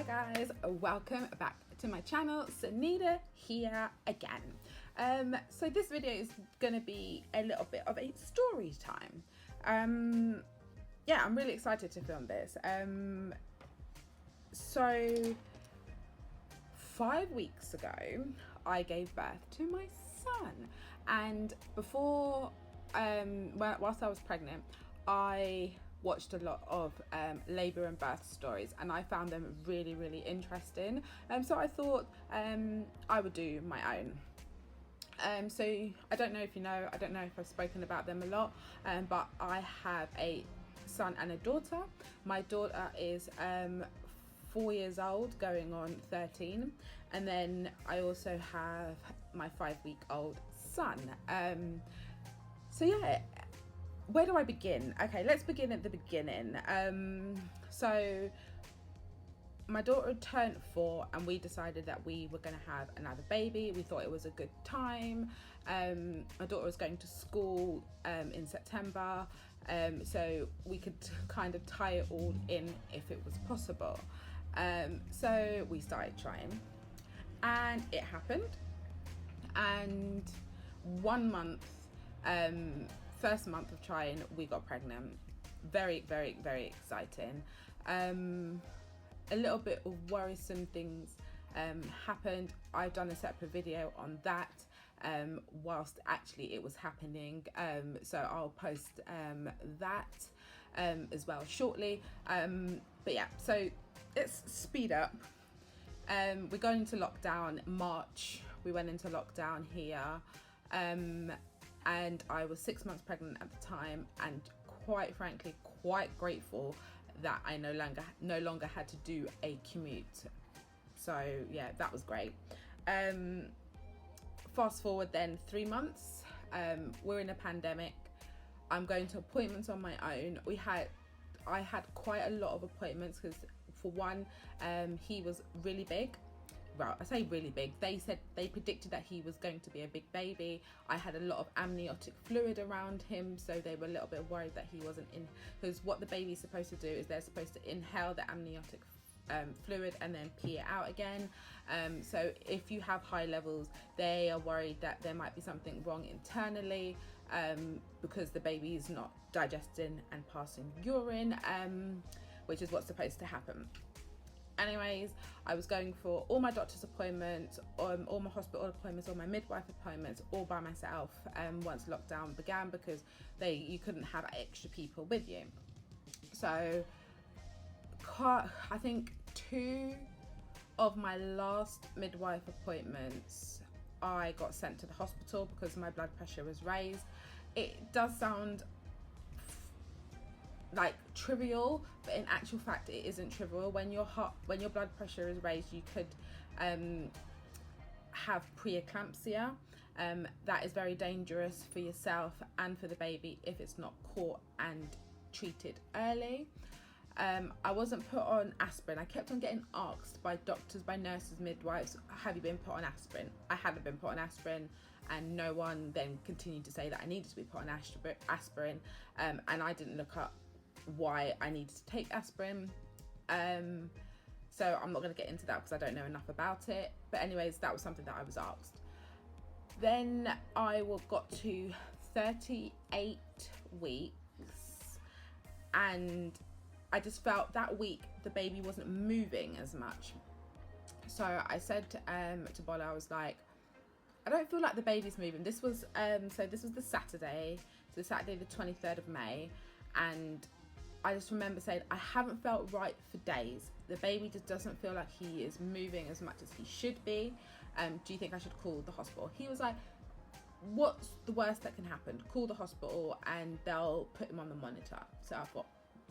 guys, welcome back to my channel. Sunita here again. So this video is gonna be a little bit of a story time. Yeah, I'm really excited to film this. So 5 weeks ago I gave birth to my son, and before whilst I was pregnant, I watched a lot of labour and birth stories, and I found them really interesting. So I thought I would do my own. So I don't know if you know, I don't know if I've spoken about them a lot, but I have a son and a daughter. My daughter is 4 years old, going on 13, and then I also have my 5-week-old son. So yeah, where do I begin? Okay, let's begin at the beginning. So my daughter turned 4 and we decided that we were going to have another baby. We thought it was a good time. My daughter was going to school in September, so we could kind of tie it all in if it was possible. So we started trying, and it happened. And 1 month, first month of trying, we got pregnant. Very exciting. A little bit of worrisome things happened. I've done a separate video on that whilst actually it was happening, so I'll post that as well shortly. But yeah, so let's speed up. We're going into lockdown March. We went into lockdown here, and I was 6 months pregnant at the time, and quite frankly quite grateful that I no longer had to do a commute. So yeah, that was great. Fast forward then 3 months, we're in a pandemic. I'm going to appointments on my own. I had quite a lot of appointments because, for one, he was really big. Well, I say really big. They said they predicted that he was going to be a big baby. I had a lot of amniotic fluid around him, so they were a little bit worried that he wasn't in, because what the baby's supposed to do is they're supposed to inhale the amniotic fluid and then pee it out again. So if you have high levels, they are worried that there might be something wrong internally, because the baby is not digesting and passing urine, which is what's supposed to happen. Anyways, I was going for all my doctor's appointments, all my hospital appointments, all my midwife appointments, all by myself once lockdown began, because you couldn't have extra people with you. So I think 2 of my last midwife appointments I got sent to the hospital because my blood pressure was raised. It does sound like trivial, but in actual fact it isn't trivial. When your blood pressure is raised, you could have preeclampsia. That is very dangerous for yourself and for the baby if it's not caught and treated early. I wasn't put on aspirin. I kept on getting asked by doctors, by nurses, midwives, have you been put on aspirin? I hadn't been put on aspirin, and no one then continued to say that I needed to be put on aspirin, and I didn't look up why I needed to take aspirin. So I'm not going to get into that because I don't know enough about it. But anyways, that was something that I was asked. Then I got to 38 weeks, and I just felt that week the baby wasn't moving as much. So I said to Bola, I was like, I don't feel like the baby's moving. This was the Saturday, so Saturday the 23rd of May, and I just remember saying, I haven't felt right for days. The baby just doesn't feel like he is moving as much as he should be. Do you think I should call the hospital? He was like, what's the worst that can happen? Call the hospital and they'll put him on the monitor. So I thought,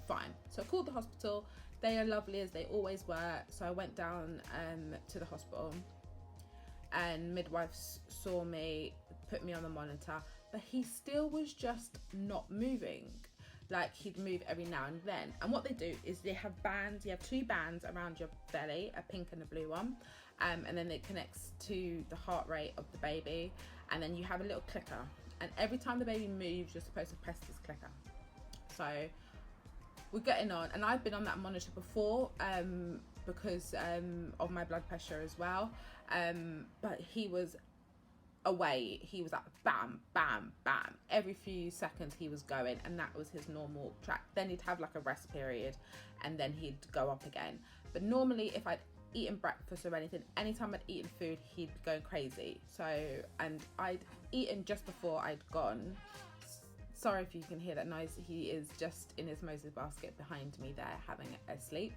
fine. So I called the hospital. They are lovely, as they always were. So I went down to the hospital, and midwives saw me, put me on the monitor, but he still was just not moving. Like, he'd move every now and then. And what they do is they have bands. You have 2 bands around your belly, a pink and a blue one, and then it connects to the heart rate of the baby, and then you have a little clicker, and every time the baby moves, you're supposed to press this clicker. So we're getting on, and I've been on that monitor before, because of my blood pressure as well. But he was away. He was like bam, bam, bam. Every few seconds he was going, and that was his normal track. Then he'd have like a rest period, and then he'd go up again. But normally, if I'd eaten breakfast or anything, anytime I'd eaten food, he'd go crazy. So, and I'd eaten just before I'd gone. Sorry if you can hear that noise. He is just in his Moses basket behind me there, having a sleep.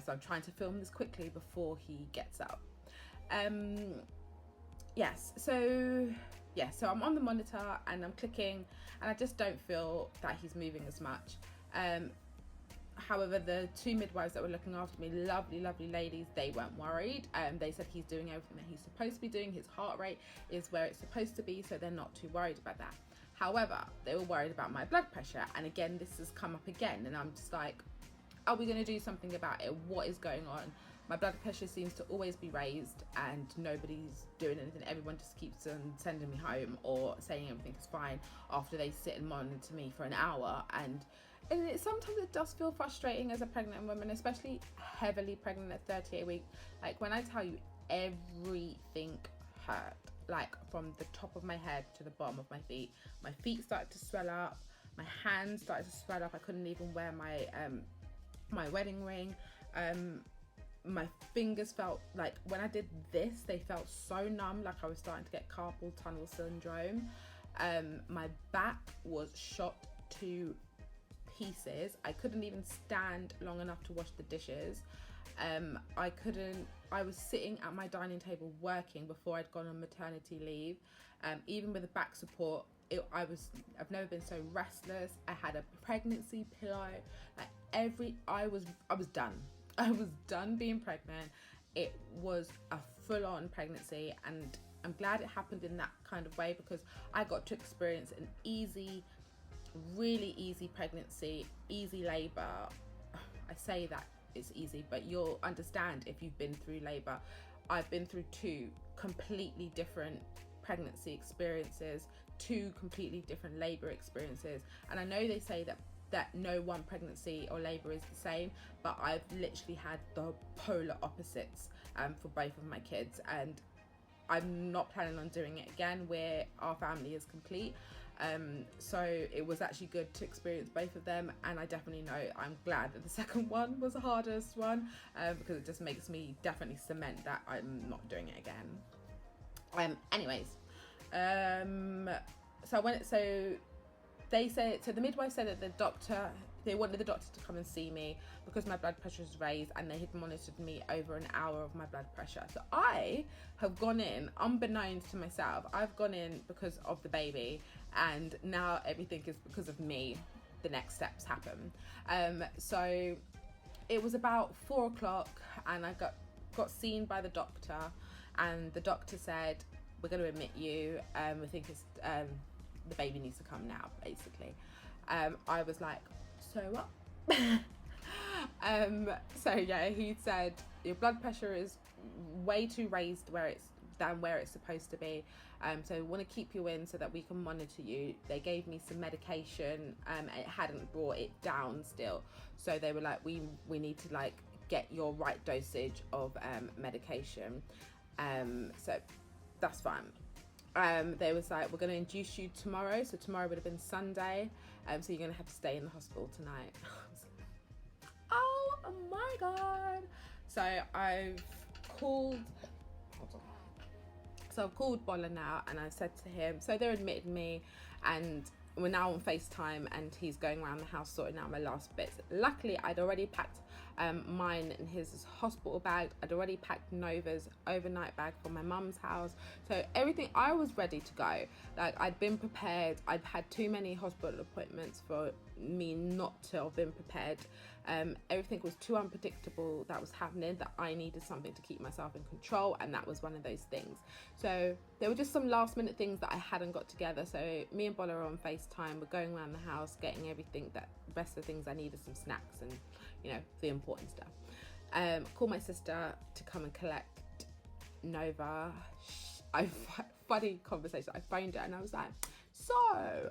So I'm trying to film this quickly before he gets up. Yes, so I'm on the monitor and I'm clicking, and I just don't feel that he's moving as much. However, the two midwives that were looking after me, lovely ladies, they weren't worried. They said he's doing everything that he's supposed to be doing. His heart rate is where it's supposed to be, so they're not too worried about that. However, they were worried about my blood pressure, and again, this has come up again, and I'm just like, are we going to do something about it? What is going on? My blood pressure seems to always be raised, and nobody's doing anything. Everyone just keeps on sending me home or saying everything's fine after they sit and monitor me for an hour. And sometimes it does feel frustrating as a pregnant woman, especially heavily pregnant at 38 weeks. Like, when I tell you, everything hurt, like from the top of my head to the bottom of my feet. My feet started to swell up, my hands started to swell up. I couldn't even wear my wedding ring. My fingers felt like, when I did this, they felt so numb, like I was starting to get carpal tunnel syndrome. My back was shot to pieces. I couldn't even stand long enough to wash the dishes. I was sitting at my dining table working before I'd gone on maternity leave. Even with the back support, I've never been so restless. I had a pregnancy pillow. I was done. I was done being pregnant. It was a full-on pregnancy, and I'm glad it happened in that kind of way, because I got to experience an easy, really easy pregnancy, easy labor. I say that it's easy, but you'll understand if you've been through labor. I've been through two completely different pregnancy experiences, two completely different labor experiences, and I know they say that no one pregnancy or labor is the same, but I've literally had the polar opposites for both of my kids, and I'm not planning on doing it again. Our family is complete, so it was actually good to experience both of them, and I definitely know I'm glad that the second one was the hardest one, because it just makes me definitely cement that I'm not doing it again. The midwife said that they wanted the doctor to come and see me because my blood pressure was raised, and they had monitored me over an hour of my blood pressure. So I have gone in, unbeknownst to myself, I've gone in because of the baby, and now everything is because of me. The next steps happen. So it was about 4 o'clock, and I got seen by the doctor, and the doctor said, we're going to admit you. We think it's the baby needs to come now, basically. I was like, so what? He said your blood pressure is way too raised where it's supposed to be. So we want to keep you in so that we can monitor you. They gave me some medication. It hadn't brought it down still. So they were like, we need to like get your right dosage of medication. So that's fine. They was like, we're going to induce you tomorrow. So tomorrow would have been Sunday. So you're going to have to stay in the hospital tonight. Oh my God. So I've called Bola now, and I said to him, so they're admitting me, and we're now on FaceTime, and he's going around the house sorting out my last bits. Luckily, I'd already packed mine and his hospital bag. I'd already packed Nova's overnight bag for my mum's house. So everything, I was ready to go. Like, I'd been prepared. I'd had too many hospital appointments for me not to have been prepared. Everything was too unpredictable that was happening, that I needed something to keep myself in control, and that was one of those things. So there were just some last minute things that I hadn't got together. So me and Bola are on FaceTime. We're going around the house, getting everything, that rest of the things I needed, some snacks and, you know, the important stuff. Called my sister to come and collect Nova. Funny conversation. I phoned her and I was like, so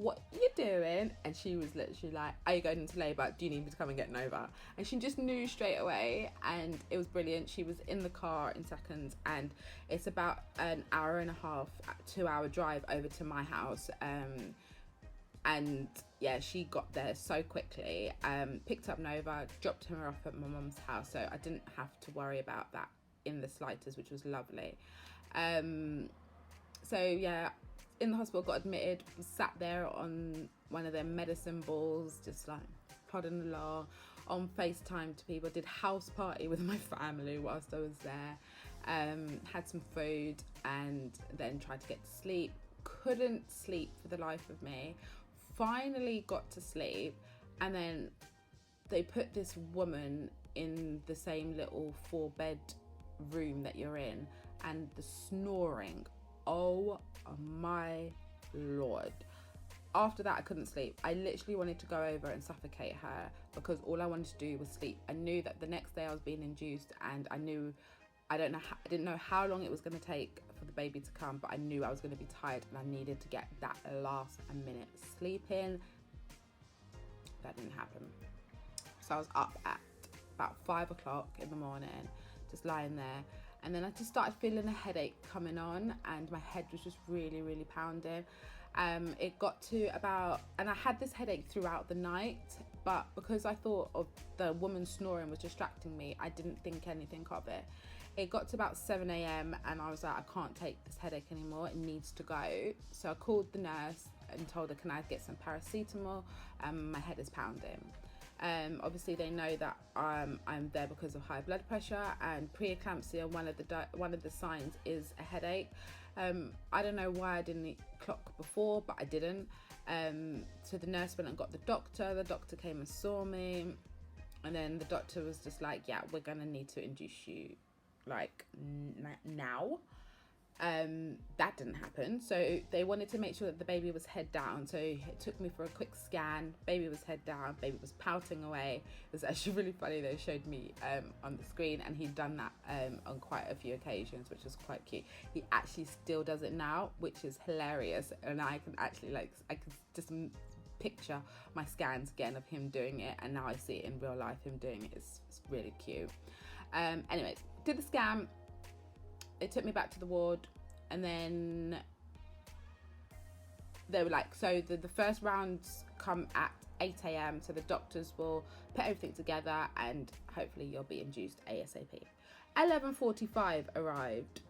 what you doing? And she was literally like, are you going into labour? Do you need me to come and get Nova? And she just knew straight away, and it was brilliant. She was in the car in seconds, and it's about an hour and a half, 2 hour drive over to my house. And yeah, she got there so quickly, picked up Nova, dropped her off at my mum's house, so I didn't have to worry about that in the slightest, which was lovely. So yeah, in the hospital, got admitted, sat there on one of their medicine balls, just like plodding along, on FaceTime to people, did house party with my family whilst I was there, had some food, and then tried to get to sleep. Couldn't sleep for the life of me. Finally got to sleep, and then they put this woman in the same little 4-bed room that you're in, and the snoring, oh my lord. After that, I couldn't sleep. I literally wanted to go over and suffocate her, because all I wanted to do was sleep. I knew that the next day I was being induced, and I didn't know how long it was going to take for the baby to come, but I knew I was going to be tired, and I needed to get that last minute sleep in. That didn't happen. So I was up at about 5 o'clock in the morning, just lying there. And then I just started feeling a headache coming on, and my head was just really, really pounding. It got to about, and I had this headache throughout the night, but because I thought of the woman snoring was distracting me, I didn't think anything of it. It got to about 7 a.m. and I was like, I can't take this headache anymore, it needs to go. So I called the nurse and told her, can I get some paracetamol? My head is pounding. Obviously they know that I'm there because of high blood pressure and preeclampsia. One of the signs is a headache. I don't know why I didn't clock before, but I didn't. So the nurse went and got the doctor. The doctor came and saw me, and then the doctor was just like, yeah, we're gonna need to induce you like now. That didn't happen. So they wanted to make sure that the baby was head down. So it took me for a quick scan. Baby was head down. Baby was pouting away. It was actually really funny. They showed me on the screen, and he'd done that on quite a few occasions, which was quite cute. He actually still does it now, which is hilarious. And I can actually I can just picture my scans again of him doing it, and now I see it in real life, him doing it. It's really cute. Anyways, did the scan. It took me back to the ward, and then they were like, so the first rounds come at 8 a.m. so the doctors will put everything together and hopefully you'll be induced ASAP. 11:45 arrived,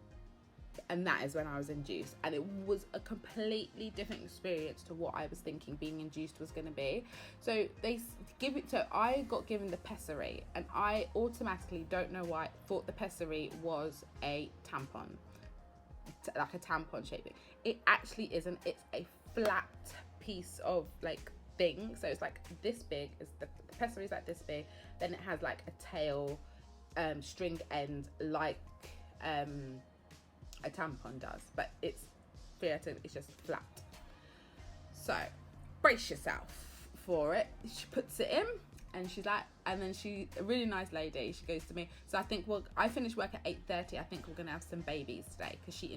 and that is when I was induced, and it was a completely different experience to what I was thinking being induced was going to be. So I got given the pessary, and I automatically, don't know why, thought the pessary was a tampon, like a tampon shaping. It actually isn't. It's a flat piece of like thing, so it's like this big. The pessary is like this big, then it has like a tail, string end, like a tampon does, but it's just flat. So brace yourself for it. She puts it in, and she's like, and then a really nice lady, she goes to me, so I think, well, I finished work at 8:30, I think we're gonna have some babies today, because she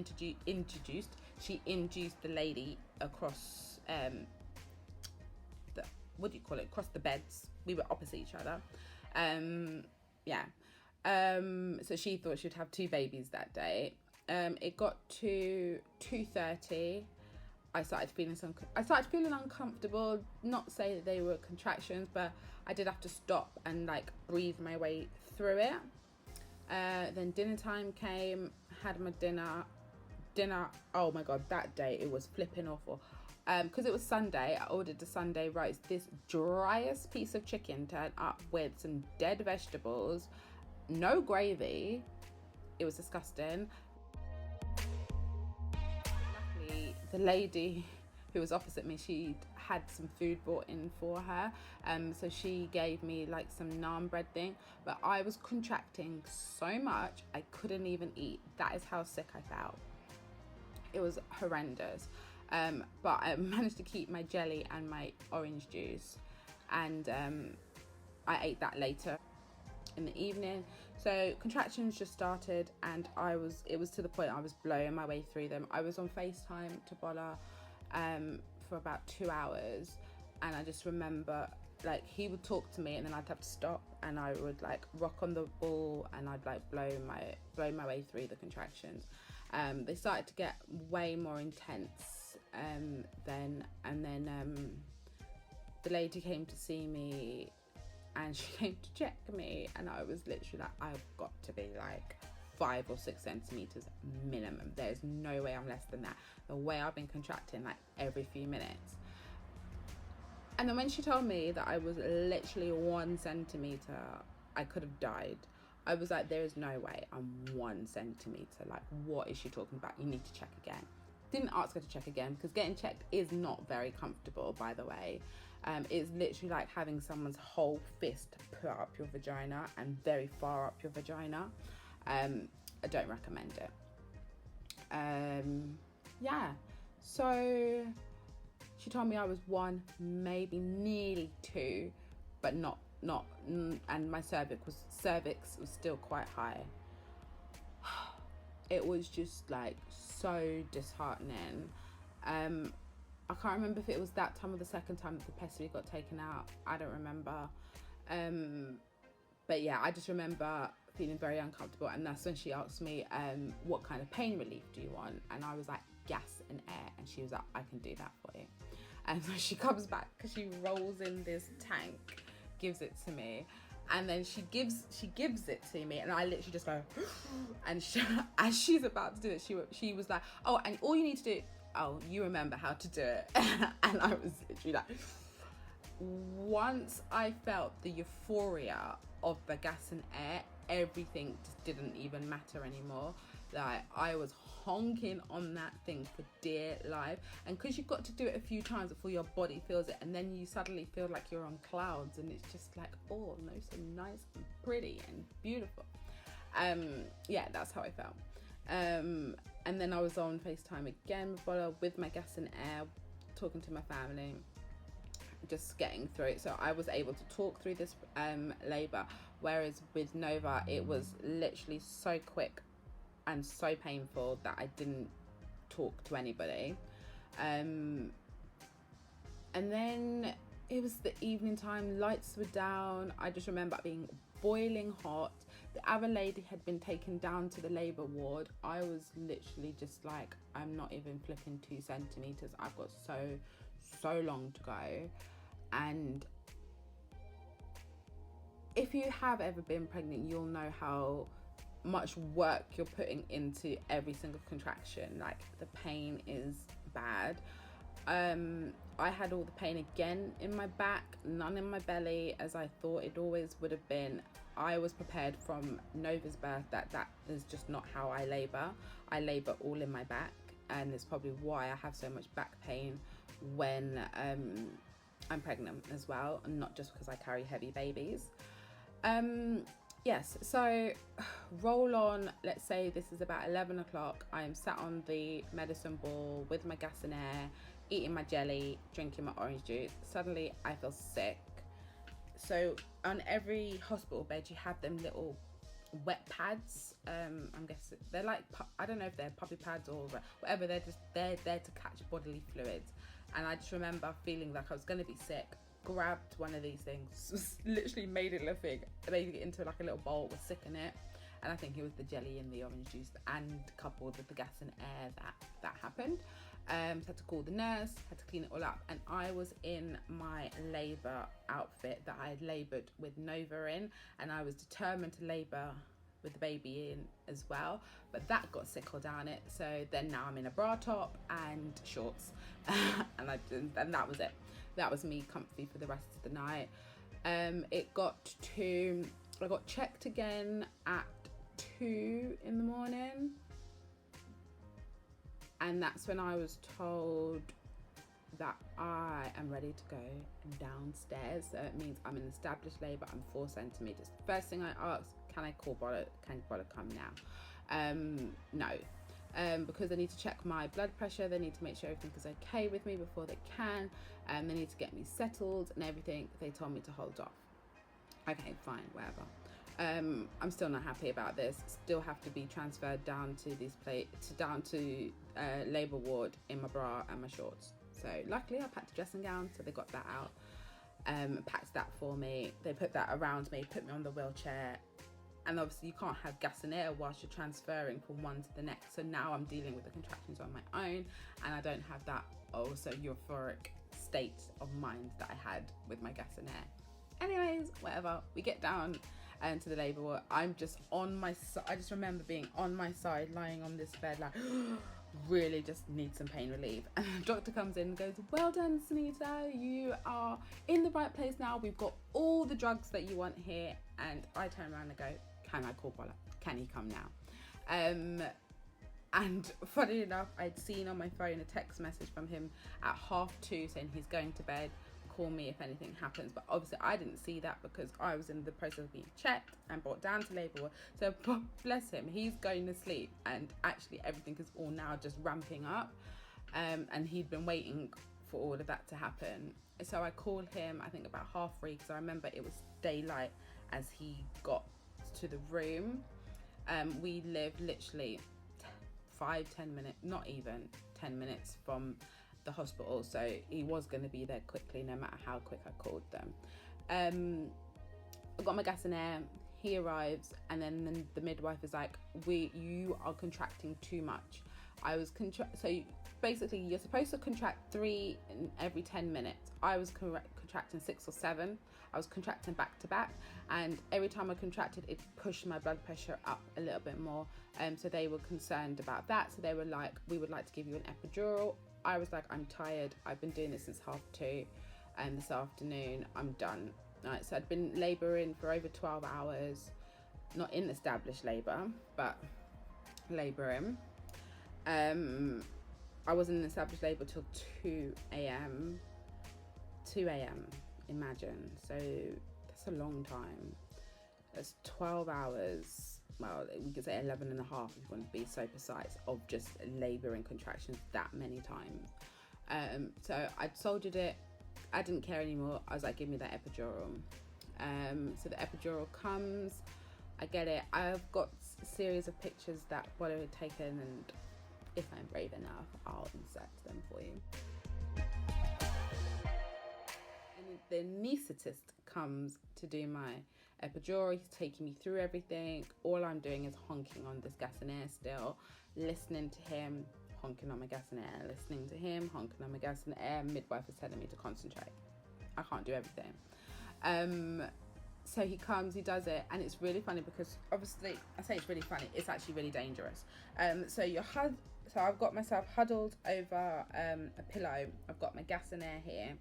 induced the lady across across the beds. We were opposite each other. So she thought she'd have 2 babies that day. It got to 2:30. I started feeling uncomfortable. Not say that they were contractions, but I did have to stop and like breathe my way through it. Then dinner time came. Had my dinner. Oh my god, that day it was flipping awful. Because it was Sunday, I ordered the Sunday roast. This driest piece of chicken turned up with some dead vegetables, no gravy. It was disgusting. Luckily, the lady who was opposite me, she had some food brought in for her, so she gave me like some naan bread thing, but I was contracting so much I couldn't even eat. That is how sick I felt. It was horrendous. But I managed to keep my jelly and my orange juice, and I ate that later in the evening. So contractions just started, and it was to the point I was blowing my way through them. I was on FaceTime to Bola for about 2 hours, and I just remember like he would talk to me and then I'd have to stop and I would like rock on the ball and I'd like blow my way through the contractions. They started to get way more intense then, and then the lady came to see me and she came to check me, and I was literally like, I've got to be like 5 or 6 centimeters minimum. There's no way I'm less than that. The way I've been contracting like every few minutes. And then when she told me that I was literally 1 centimeter, I could have died. I was like, there is no way I'm 1 centimeter. Like, what is she talking about? You need to check again. Didn't ask her to check again because getting checked is not very comfortable, by the way. It's literally like having someone's whole fist put up your vagina and very far up your vagina. I don't recommend it. Yeah, so she told me I was 1, maybe nearly 2, but not, and my cervix was still quite high. It was just like so disheartening. I can't remember if it was that time or the second time that the pessary got taken out. I don't remember. But yeah, I just remember feeling very uncomfortable, and that's when she asked me, what kind of pain relief do you want? And I was like, gas and air. And she was like, I can do that for you. And so she comes back, because she rolls in this tank, gives it to me, and then she gives it to me, and I literally just go and as she's about to do it, she was like, oh, and all you need to do, oh, you remember how to do it. And I was literally like, once I felt the euphoria of the gas and air, everything just didn't even matter anymore. Like, I was honking on that thing for dear life, and because you've got to do it a few times before your body feels it, and then you suddenly feel like you're on clouds, and it's just like, oh no, so nice and pretty and beautiful. Yeah, that's how I felt. And then I was on FaceTime again with my gas and air, talking to my family, just getting through it. So I was able to talk through this labour, whereas with Nova it was literally so quick and so painful that I didn't talk to anybody. And then it was the evening time, lights were down. I just remember being boiling hot. The other lady had been taken down to the labour ward. I was literally just like, I'm not even flipping 2 centimetres. I've got so long to go. And if you have ever been pregnant, you'll know how much work you're putting into every single contraction. Like, the pain is bad. I had all the pain again in my back, none in my belly, as I thought it always would have been. I was prepared from Nova's birth that is just not how I labour. I labour all in my back, and it's probably why I have so much back pain when I'm pregnant as well, and not just because I carry heavy babies. Yes, so roll on, let's say this is about 11 o'clock. I am sat on the medicine ball with my gas and air, eating my jelly, drinking my orange juice. Suddenly I feel sick. So on every hospital bed you have them little wet pads. I'm guessing they're like, I don't know if they're puppy pads or whatever, they're there to catch bodily fluids. And I just remember feeling like I was going to be sick, grabbed one of these things, literally made it into like a little bowl, was sick in it, and I think it was the jelly and the orange juice, and coupled with the gas and air that happened. So I had to call the nurse, had to clean it all up, and I was in my labour outfit that I had laboured with Nova in, and I was determined to labour with the baby in as well, but that got sickle down it. So then now I'm in a bra top and shorts, and that was it. That was me comfy for the rest of the night. I got checked again at 2 in the morning, and that's when I was told that I am ready to go downstairs. So it means I'm in established labour, I'm 4 centimetres. First thing I asked, can Bolo come now? No. Because they need to check my blood pressure, they need to make sure everything is okay with me before they can, and they need to get me settled and everything. They told me to hold off. Okay, fine, whatever. I'm still not happy about this. Still have to be transferred down to labour ward in my bra and my shorts. So luckily I packed a dressing gown, so they got that out, packed that for me. They put that around me, put me on the wheelchair, and obviously you can't have gas and air whilst you're transferring from one to the next. So now I'm dealing with the contractions on my own, and I don't have that also euphoric state of mind that I had with my gas and air. Anyways, whatever, we get down to the labour ward. I'm just on my side. I just remember being on my side, lying on this bed, like really just need some pain relief. And the doctor comes in and goes, well done, Sunita, you are in the right place now. We've got all the drugs that you want here. And I turn around and go, can I call Bola? Can he come now? And funny enough, I'd seen on my phone a text message from him at 2:30 saying he's going to bed, call me if anything happens. But obviously I didn't see that because I was in the process of being checked and brought down to labour ward. So bless him, he's going to sleep, and actually everything is all now just ramping up, and he'd been waiting for all of that to happen. So I called him, I think about 3:30, because I remember it was daylight as he got to the room. We live literally 5-10 minutes, not even 10 minutes from the hospital, so he was going to be there quickly no matter how quick I called them. I got my gas and air, he arrives, and then the midwife is like, you are contracting too much. I was so basically you're supposed to contract 3 in every 10 minutes. I was contracting 6 or 7. I was contracting back to back, and every time I contracted it pushed my blood pressure up a little bit more, so they were concerned about that. So they were like, we would like to give you an epidural. I was like, I'm tired, I've been doing this since 2:30, and this afternoon I'm done. Right, so I'd been labouring for over 12 hours, not in established labour, but labouring. I was in established labour till 2 a.m. Imagine. So that's a long time. That's 12 hours. Well, we could say 11 and a half if you want to be so precise, of just labour and contractions that many times. So I'd soldiered it. I didn't care anymore. I was like, give me that epidural. So the epidural comes. I get it. I've got a series of pictures that Bola had taken, and if I'm brave enough, I'll insert them for you. And the anaesthetist comes to do my epidural. He's taking me through everything. All I'm doing is honking on this gas and air still, listening to him, honking on my gas and air, listening to him, honking on my gas and air. Midwife is telling me to concentrate. I can't do everything. So he comes, he does it, and it's really funny because obviously, I say it's really funny, it's actually really dangerous. So I've got myself huddled over a pillow. I've got my gas and air here.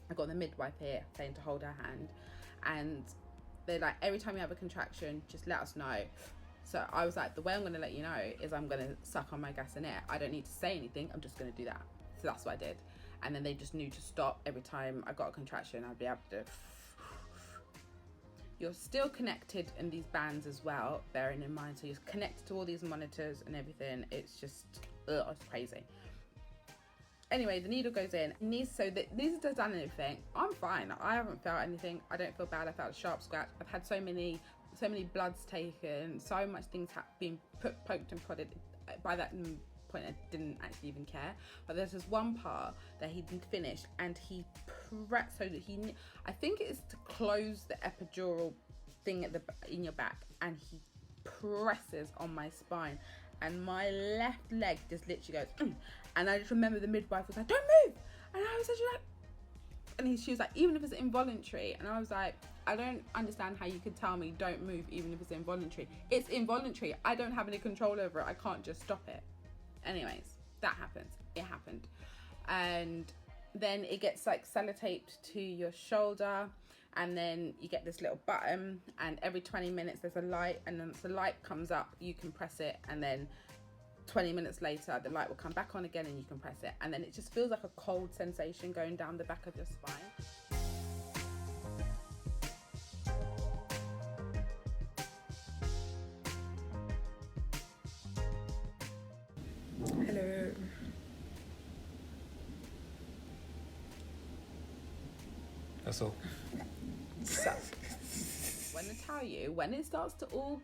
I've got the midwife here saying to hold her hand, and they're like, every time you have a contraction, just let us know. So I was like, the way I'm going to let you know is I'm going to suck on my gas and air. I don't need to say anything, I'm just going to do that. So that's what I did. And then they just knew to stop every time I got a contraction. I'd be able to. You're still connected in these bands as well, bearing in mind. So you're connected to all these monitors and everything. It's just, it's crazy. Anyway, the needle goes in. So the needle has done anything. I'm fine. I haven't felt anything. I don't feel bad. I felt a sharp scratch. I've had so many bloods taken. So much things have been poked and prodded. By that point, I didn't actually even care. But there's this one part that he didn't finish, and he pressed so that I think it's to close the epidural thing in your back, and he presses on my spine, and my left leg just literally goes, and I just remember the midwife was like, don't move, and I was actually like, and she was like, even if it's involuntary, and I was like, I don't understand how you could tell me don't move even if it's involuntary. It's involuntary. I don't have any control over it. I can't just stop it. Anyways, that happens. It happened. And then it gets like sellotaped to your shoulder, and then you get this little button, and every 20 minutes there's a light, and then the light comes up, you can press it, and then 20 minutes later the light will come back on again and you can press it, and then it just feels like a cold sensation going down the back of your spine. Hello. That's all. So, when I tell you, when it starts to all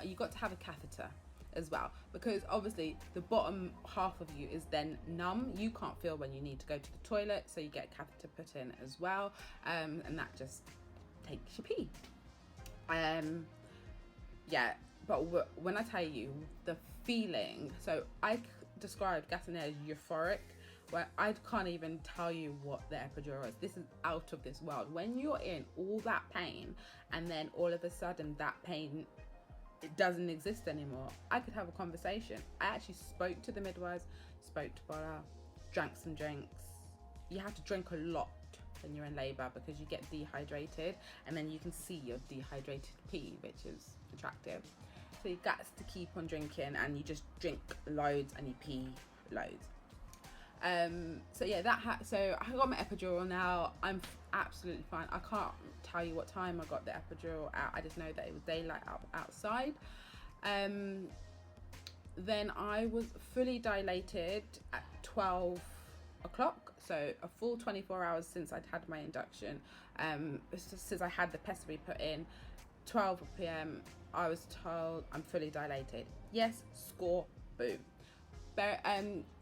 you got to have a catheter. as well, because obviously the bottom half of you is then numb. You can't feel when you need to go to the toilet, so you get a catheter put in as well, and that just takes your pee. Yeah, but when I tell you the feeling, so I described gas and air as euphoric, where I can't even tell you what the epidural is. This is out of this world. When you're in all that pain and then all of a sudden that pain, it doesn't exist anymore. I could have a conversation. I actually spoke to the midwives, spoke to Bola, drank some drinks. You have to drink a lot when you're in labour because you get dehydrated, and then you can see your dehydrated pee, which is attractive. So you got to keep on drinking, and you just drink loads and you pee loads. So yeah, so I got my epidural now. I'm absolutely fine. I can't tell you what time I got the epidural out. I just know that it was daylight outside. Then I was fully dilated at 12 o'clock, so a full 24 hours since I'd had my induction. Since I had the pessary put in, 12 p.m. I was told I'm fully dilated. Yes, score, boom. But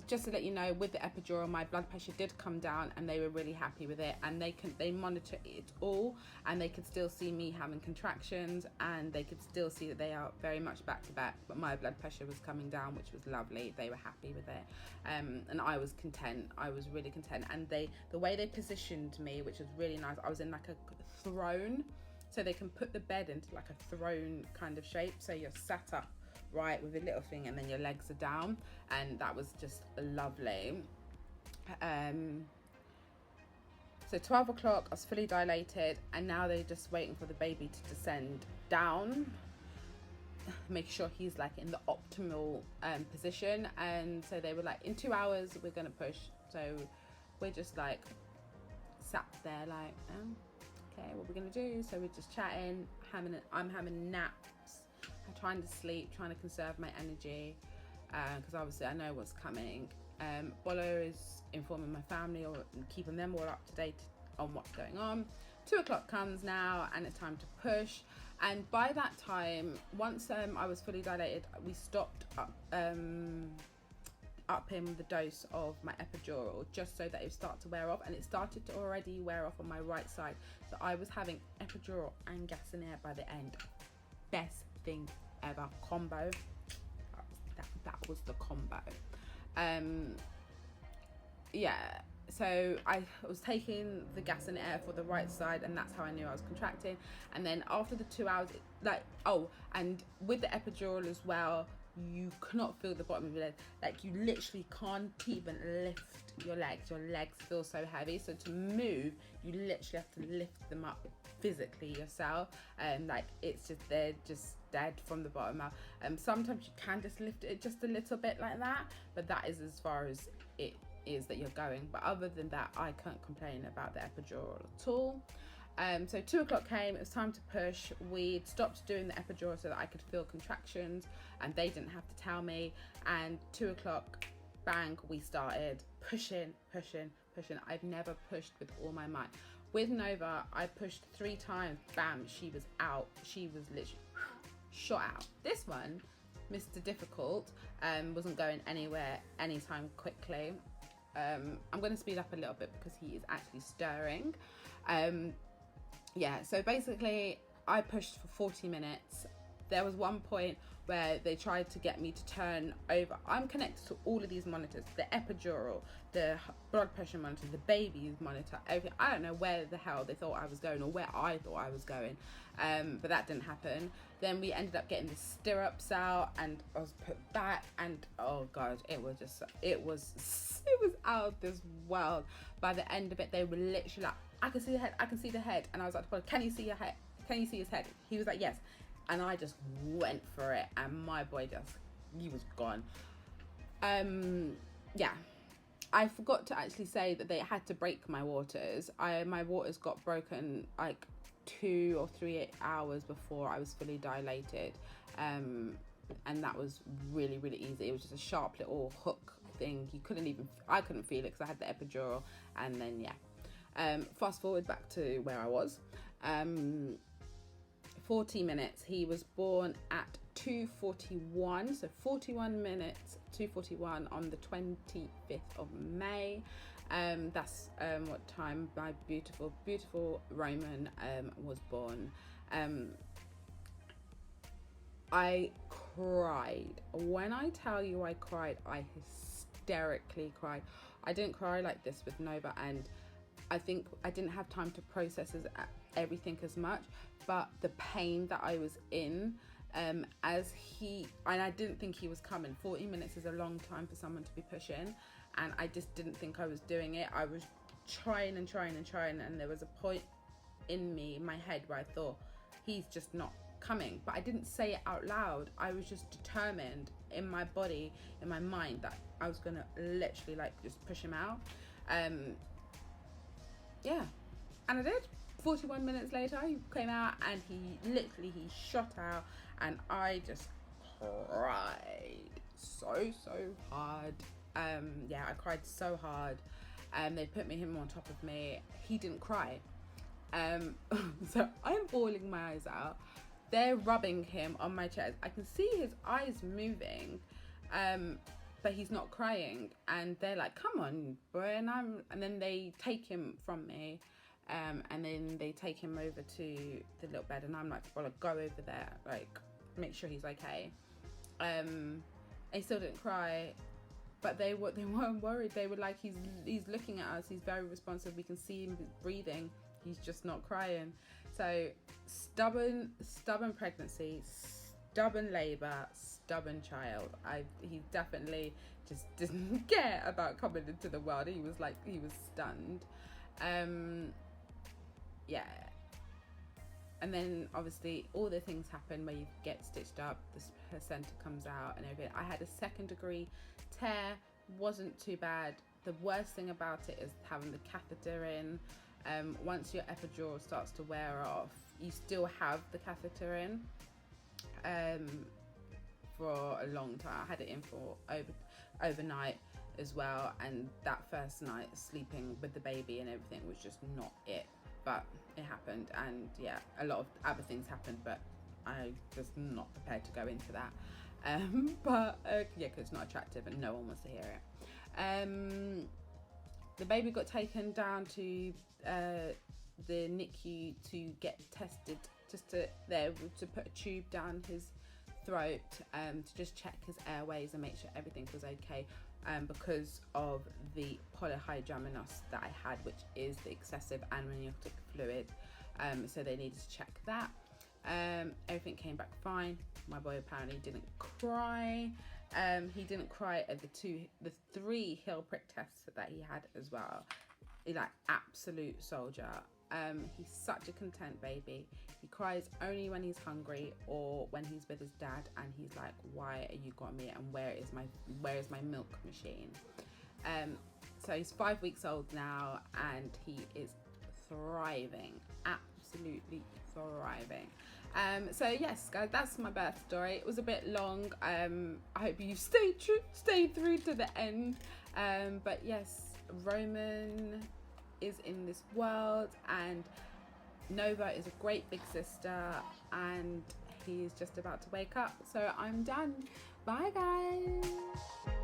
just to let you know, with the epidural, my blood pressure did come down, and they were really happy with it. And they monitor it all, and they could still see me having contractions, and they could still see that they are very much back to back. But my blood pressure was coming down, which was lovely. They were happy with it, and I was content. I was really content. And the way they positioned me, which was really nice, I was in like a throne, so they can put the bed into like a throne kind of shape. So you're sat up right with a little thing, and then your legs are down, and that was just lovely. So 12 o'clock, I was fully dilated, and now they're just waiting for the baby to descend down, make sure he's like in the optimal position. And so they were like, in 2 hours we're gonna push. So we're just like sat there like, oh, okay, what we're gonna do. So we're just chatting, I'm having naps, trying to sleep, trying to conserve my energy, because obviously I know what's coming. Bolo is informing my family or keeping them all up to date on what's going on. 2 o'clock comes now, and it's time to push. And by that time, once I was fully dilated, we stopped upping the dose of my epidural, just so that it would start to wear off, and it started to already wear off on my right side. So I was having epidural and gas and air by the end. Best thing ever. Combo. That was the combo. Yeah, so I was taking the gas and air for the right side, and that's how I knew I was contracting. And then after the 2 hours, and with the epidural as well, you cannot feel the bottom of your leg. Like, you literally can't even lift your legs. Your legs feel so heavy. So to move, you literally have to lift them up physically yourself. Like, it's just, they're just dead from the bottom out. Sometimes you can just lift it just a little bit like that, but that is as far as it is that you're going. But other than that, I can't complain about the epidural at all. So 2 o'clock came, it was time to push. We'd stopped doing the epidural so that I could feel contractions, and they didn't have to tell me. And 2 o'clock, bang, we started pushing. I've never pushed with all my might. With Nova, I pushed 3 times, bam, she was out. She was literally shot out. This one, Mr. Difficult, wasn't going anywhere anytime quickly. I'm going to speed up a little bit because he is actually stirring. Yeah, so basically I pushed for 40 minutes. There was one point where they tried to get me to turn over. I'm connected to all of these monitors, the epidural, the blood pressure monitor, the baby's monitor, everything. I don't know where the hell they thought I was going, or where I thought I was going, but that didn't happen. Then we ended up getting the stirrups out, and I was put back, and oh god, it was out of this world. By the end of it, they were literally like, I can see the head, and I was like, can you see your head? Can you see his head? He was like, yes. And I just went for it, and my boy he was gone. Yeah, I forgot to actually say that they had to break my waters. My waters got broken like 2 or 3 hours before I was fully dilated, and that was really, really easy. It was just a sharp little hook thing. I couldn't feel it because I had the epidural. And then fast forward back to where I was. 40 minutes. He was born at 2:41, so 41 minutes, 2:41 on the 25th of May. That's what time my beautiful Roman was born. I cried. When I tell you I cried, I hysterically cried. I didn't cry like this with Nova, and I think I didn't have time to process everything as much, but the pain that I was in, and I didn't think he was coming. 40 minutes is a long time for someone to be pushing, and I just didn't think I was doing it. I was trying, and there was a point in my head where I thought, he's just not coming, but I didn't say it out loud. I was just determined in my body, in my mind, that I was gonna literally just push him out. Yeah, and I did. 41 minutes later, he came out, and he shot out, and I just cried so hard. Yeah, I cried so hard. They put him on top of me. He didn't cry. So I'm bawling my eyes out. They're rubbing him on my chest. I can see his eyes moving, but he's not crying. And they're like, "Come on, boy!" And then they take him from me, and then they take him over to the little bed. And I'm like, "Well, go over there, make sure he's okay." He still didn't cry, but they weren't worried. They were like, "He's looking at us. He's very responsive. We can see him breathing. He's just not crying." So stubborn pregnancy, stubborn labor, stubborn child. He definitely just didn't care about coming into the world. He was stunned. Yeah. And then obviously all the things happen where you get stitched up, the placenta comes out and everything. I had a 2nd-degree tear, wasn't too bad. The worst thing about it is having the catheter in. Once your epidural starts to wear off, you still have the catheter in for a long time. I had it in for overnight as well, and that first night sleeping with the baby and everything was just not it, but it happened. And yeah, a lot of other things happened, but I was not prepared to go into that. But yeah, because it's not attractive and no one wants to hear it. The baby got taken down to the NICU to get tested, just to put a tube down his throat, to just check his airways and make sure everything was okay, because of the polyhydramnios that I had, which is the excessive amniotic fluid. So they needed to check that. Everything came back fine. My boy apparently didn't cry. He didn't cry at the 3 heel prick tests that he had as well. He's like absolute soldier. He's such a content baby. He cries only when he's hungry or when he's with his dad, and he's like, "Why are you got me? And where is my milk machine?" So he's 5 weeks old now, and he is thriving, absolutely thriving. So yes, guys, that's my birth story. It was a bit long. I hope you stayed through to the end. But yes, Roman is in this world, and Nova is a great big sister, and he is just about to wake up. So I'm done. Bye, guys.